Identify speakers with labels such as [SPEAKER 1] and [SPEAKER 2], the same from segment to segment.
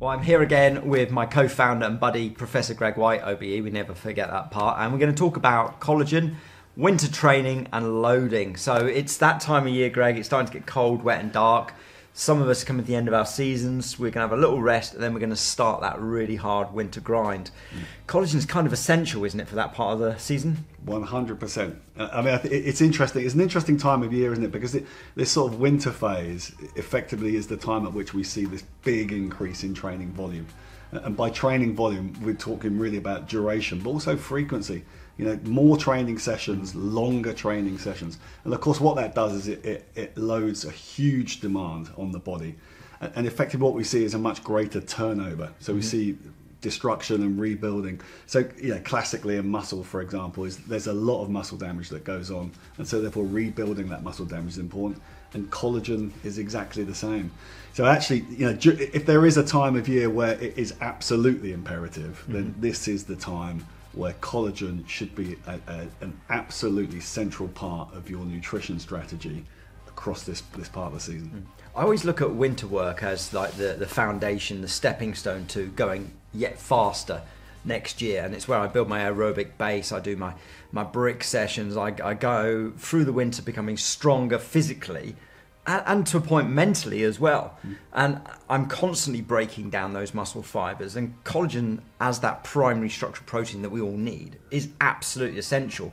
[SPEAKER 1] Well, I'm here again with my co-founder and buddy, Professor Greg Whyte, OBE. We never forget that part. And we're going to talk about collagen, winter training and loading. So it's that time of year, Greg. It's starting to get cold, wet and dark. Some of us come at the end of our seasons. We're going to have a little rest and then we're going to start that really hard winter grind. Collagen is kind of essential, isn't it, for that part of the season?
[SPEAKER 2] 100%. I mean, it's interesting. It's an interesting time of year, isn't it? Because this sort of winter phase effectively is the time at which we see this big increase in training volume. And by training volume, we're talking really about duration, but also frequency. You know, more training sessions, longer training sessions. And of course, what that does is it loads a huge demand on the body. And effectively what we see is a much greater turnover. So we see destruction and rebuilding. So, you know, classically in muscle, for example, there's a lot of muscle damage that goes on. And so therefore rebuilding that muscle damage is important. And collagen is exactly the same. So actually, you know, if there is a time of year where it is absolutely imperative, then this is the time where collagen should be an absolutely central part of your nutrition strategy across this part of the season.
[SPEAKER 1] I always look at winter work as like the foundation, the stepping stone to going yet faster next year. And it's where I build my aerobic base. I do my brick sessions. I go through the winter becoming stronger physically and to a point mentally as well. And I'm constantly breaking down those muscle fibers, and collagen as that primary structural protein that we all need is absolutely essential.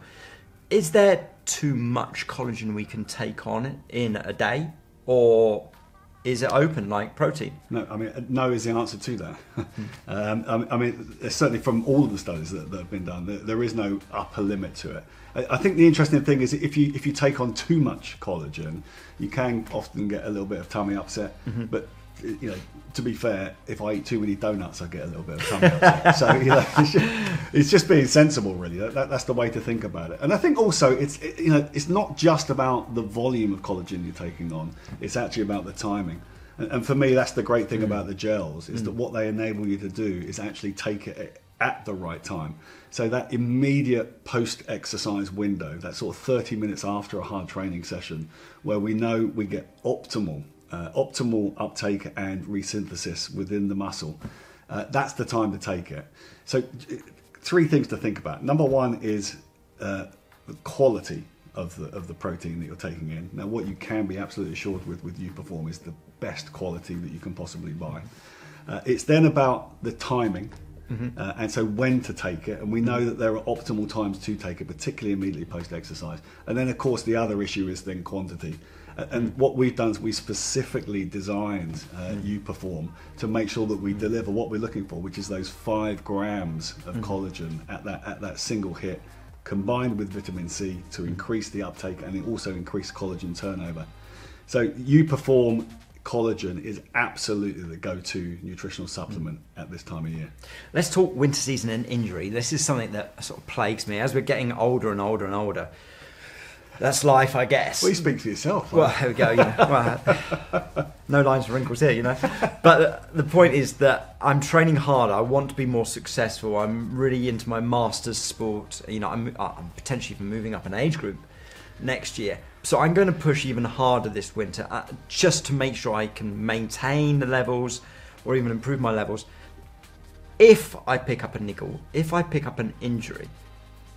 [SPEAKER 1] Is there too much collagen we can take on in a day, or is it open like protein?
[SPEAKER 2] No, I mean, no is the answer to that. I mean, certainly from all of the studies that have been done, there is no upper limit to it. I think the interesting thing is if you take on too much collagen, you can often get a little bit of tummy upset. But you know, to be fair, if I eat too many donuts, I get a little bit of tummy upset. So you know, it's just being sensible, really. That's the way to think about it. And I think also it's not just about the volume of collagen you're taking on. It's actually about the timing. And for me, that's the great thing about the gels, is that what they enable you to do is actually take it at the right time. So that immediate post-exercise window, that sort of 30 minutes after a hard training session, where we know we get optimal uptake and resynthesis within the muscle, that's the time to take it. So three things to think about. Number one is the quality of the protein that you're taking in. Now, what you can be absolutely assured with UPerform is the best quality that you can possibly buy. It's then about the timing. And so when to take it, and we know that there are optimal times to take it, particularly immediately post-exercise. And then of course the other issue is then quantity. And what we've done is we specifically designed UPerform to make sure that we deliver what we're looking for, which is those 5 grams of collagen at that single hit, combined with vitamin C to increase the uptake and also increase collagen turnover. So UPerform collagen is absolutely the go-to nutritional supplement at this time of year.
[SPEAKER 1] Let's talk winter season and injury. This is something that sort of plagues me as we're getting older and older and older. That's life, I guess.
[SPEAKER 2] Well, you speak for yourself.
[SPEAKER 1] Well, there we go. You know. Well, no lines for wrinkles here, you know. But the point is that I'm training harder. I want to be more successful. I'm really into my master's sport. You know, I'm potentially even moving up an age group next year. So I'm going to push even harder this winter just to make sure I can maintain the levels or even improve my levels. If I pick up a niggle, if I pick up an injury,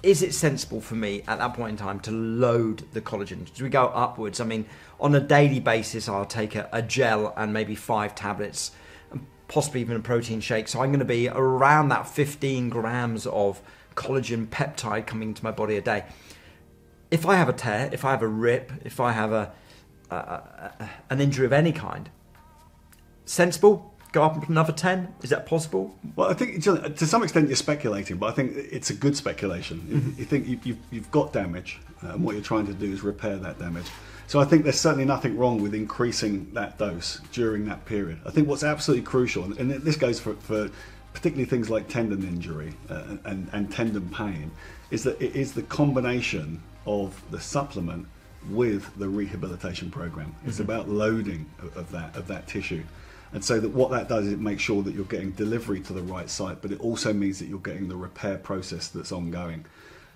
[SPEAKER 1] is it sensible for me at that point in time to load the collagen? Do we go upwards? I mean, on a daily basis, I'll take a gel and maybe 5 tablets, and possibly even a protein shake. So I'm going to be around that 15 grams of collagen peptide coming into my body a day. If I have a tear, if I have a rip, if I have an injury of any kind, sensible? Go up another 10? Is that possible?
[SPEAKER 2] Well, I think to some extent you're speculating, but I think it's a good speculation. You think you've got damage, and what you're trying to do is repair that damage. So I think there's certainly nothing wrong with increasing that dose during that period. I think what's absolutely crucial, and this goes for particularly things like tendon injury and tendon pain, is that it is the combination of the supplement with the rehabilitation program. It's about loading of that tissue. And so that what that does is it makes sure that you're getting delivery to the right site, but it also means that you're getting the repair process that's ongoing.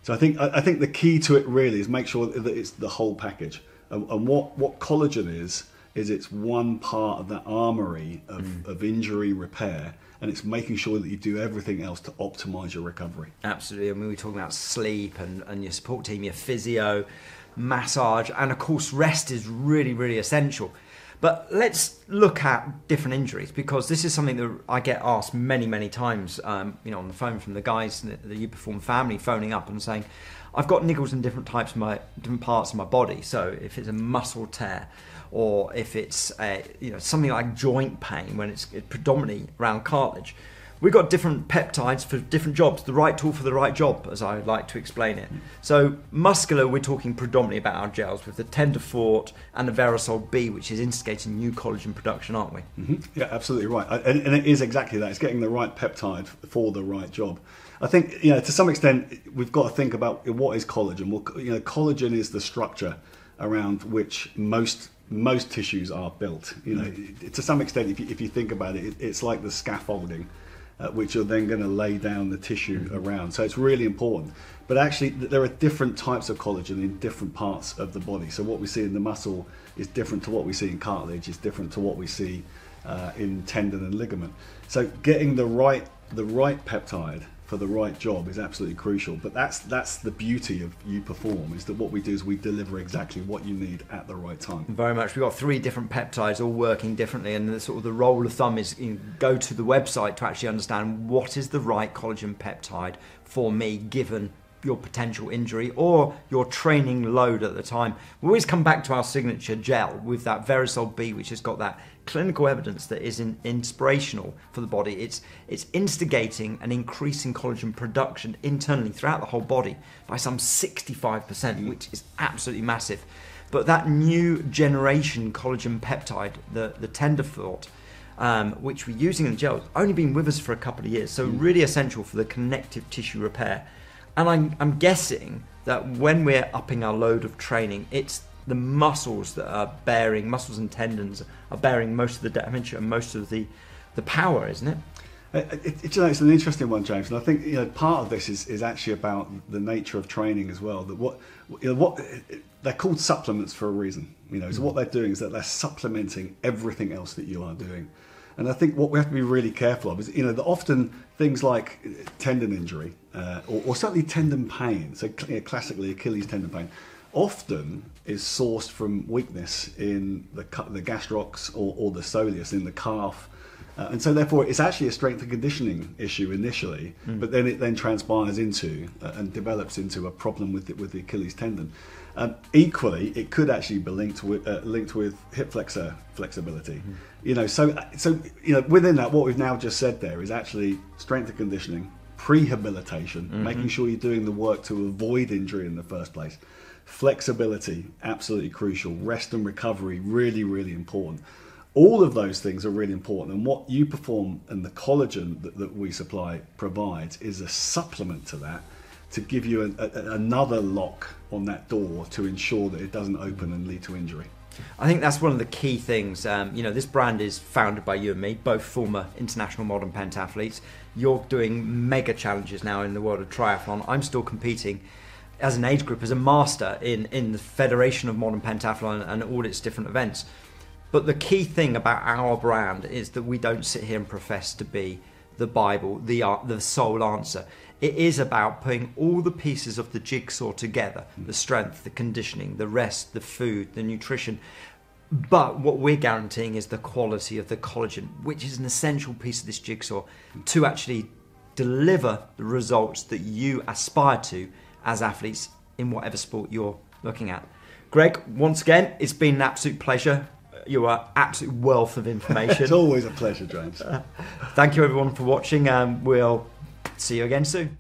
[SPEAKER 2] So I think the key to it really is make sure that it's the whole package. And what collagen is is it's one part of that armory of injury repair, and it's making sure that you do everything else to optimise your recovery.
[SPEAKER 1] Absolutely. I mean, we're talking about sleep and your support team, your physio, massage, and of course rest is really, really essential. But let's look at different injuries, because this is something that I get asked many, many times, on the phone from the guys, the You Perform family, phoning up and saying, I've got niggles in different parts of my body. So if it's a muscle tear, or if it's something like joint pain when it's predominantly around cartilage, we've got different peptides for different jobs, the right tool for the right job, as I like to explain it. So muscular, we're talking predominantly about our gels with the Tenderfort and the Verisol B, which is instigating new collagen production, aren't we?
[SPEAKER 2] Mm-hmm. Yeah, absolutely right. And it is exactly that. It's getting the right peptide for the right job. I think, to some extent, we've got to think about what is collagen. Well, collagen is the structure around which most tissues are built. To some extent, if you think about it, it's like the scaffolding which you're then going to lay down the tissue around. So it's really important. But actually, there are different types of collagen in different parts of the body. So what we see in the muscle is different to what we see in cartilage, is different to what we see in tendon and ligament. So getting the right peptide for the right job is absolutely crucial. But that's the beauty of You Perform, is that what we do is we deliver exactly what you need at the right time.
[SPEAKER 1] Very much. We've got 3 different peptides all working differently, and the rule of thumb is go to the website to actually understand what is the right collagen peptide for me given your potential injury or your training load at the time. We always come back to our signature gel with that Verisol B, which has got that clinical evidence that is inspirational for the body. It's instigating and increasing collagen production internally throughout the whole body by some 65%, which is absolutely massive. But that new generation collagen peptide, the Tenderfort, which we're using in the gel, has only been with us for a couple of years, so really essential for the connective tissue repair. And I'm guessing that when we're upping our load of training, it's the muscles that are bearing, muscles and tendons are bearing most of the damage and most of the power, isn't it?
[SPEAKER 2] It's an interesting one, James, and I think part of this is actually about the nature of training as well. That what they're called supplements for a reason. So what they're doing is that they're supplementing everything else that you are doing. And I think what we have to be really careful of is, that often things like tendon injury or certainly tendon pain, so classically Achilles tendon pain, often is sourced from weakness in the gastrocs or the soleus, in the calf. And so therefore it's actually a strength and conditioning issue initially, but then it then transpires into and develops into a problem with the Achilles tendon. Equally, it could actually be linked with hip flexor flexibility. So within that, what we've now just said there is actually strength and conditioning, prehabilitation, making sure you're doing the work to avoid injury in the first place. Flexibility, absolutely crucial. Rest and recovery, really, really important. All of those things are really important, and what You Perform and the collagen that we supply provides is a supplement to that, to give you another lock on that door to ensure that it doesn't open and lead to injury.
[SPEAKER 1] I think that's one of the key things. This brand is founded by you and me, both former international modern pentathletes. You're doing mega challenges now in the world of triathlon. I'm still competing as an age group, as a master in the Federation of Modern Pentathlon and all its different events. But the key thing about our brand is that we don't sit here and profess to be the Bible, the sole answer. It is about putting all the pieces of the jigsaw together, the strength, the conditioning, the rest, the food, the nutrition. But what we're guaranteeing is the quality of the collagen, which is an essential piece of this jigsaw to actually deliver the results that you aspire to as athletes in whatever sport you're looking at. Greg, once again, it's been an absolute pleasure. You are an absolute wealth of information.
[SPEAKER 2] It's always a pleasure, James.
[SPEAKER 1] Thank you everyone for watching, and we'll see you again soon.